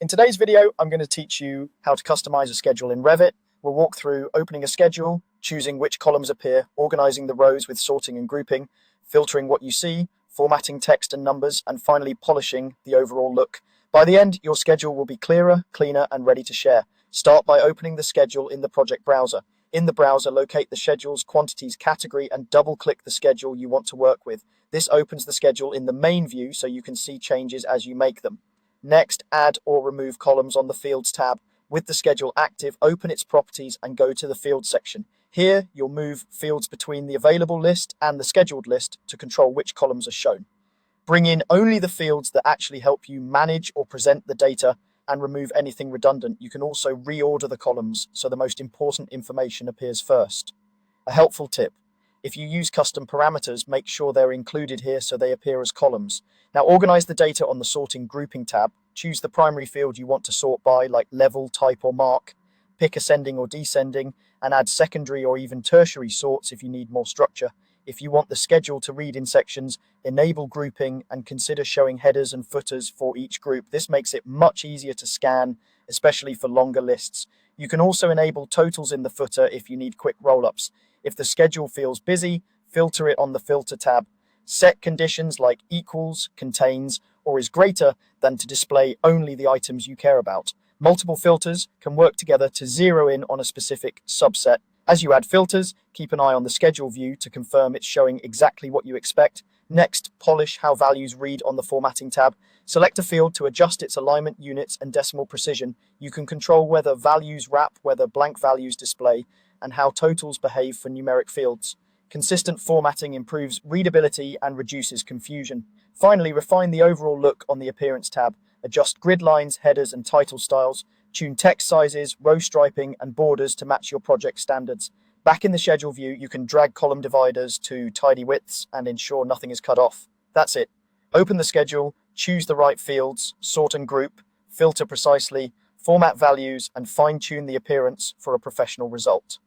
In today's video, I'm going to teach you how to customize a schedule in Revit. We'll walk through opening a schedule, choosing which columns appear, organizing the rows with sorting and grouping, filtering what you see, formatting text and numbers, and finally polishing the overall look. By the end, your schedule will be clearer, cleaner, and ready to share. Start by opening the schedule in the project browser. In the browser, locate the schedule's quantities category and double-click the schedule you want to work with. This opens the schedule in the main view so you can see changes as you make them. Next, add or remove columns on the Fields tab. With the schedule active, open its properties and go to the Fields section. Here, you'll move fields between the available list and the scheduled list to control which columns are shown. Bring in only the fields that actually help you manage or present the data and remove anything redundant. You can also reorder the columns so the most important information appears first. A helpful tip: if you use custom parameters, make sure they're included here so they appear as columns. Now organize the data on the Sorting Grouping tab. Choose the primary field you want to sort by, like level, type, or mark. Pick ascending or descending, and add secondary or even tertiary sorts if you need more structure. If you want the schedule to read in sections, enable grouping and consider showing headers and footers for each group. This makes it much easier to scan, especially for longer lists. You can also enable totals in the footer if you need quick roll-ups. If the schedule feels busy, filter it on the Filter tab. Set conditions like equals, contains, or is greater than to display only the items you care about. Multiple filters can work together to zero in on a specific subset. As you add filters, keep an eye on the schedule view to confirm it's showing exactly what you expect. Next, polish how values read on the Formatting tab. Select a field to adjust its alignment, units, and decimal precision. You can control whether values wrap, whether blank values display, and how totals behave for numeric fields. Consistent formatting improves readability and reduces confusion. Finally, refine the overall look on the Appearance tab. Adjust grid lines, headers, and title styles. Tune text sizes, row striping, and borders to match your project standards. Back in the schedule view, you can drag column dividers to tidy widths and ensure nothing is cut off. That's it. Open the schedule, choose the right fields, sort and group, filter precisely, format values, and fine-tune the appearance for a professional result.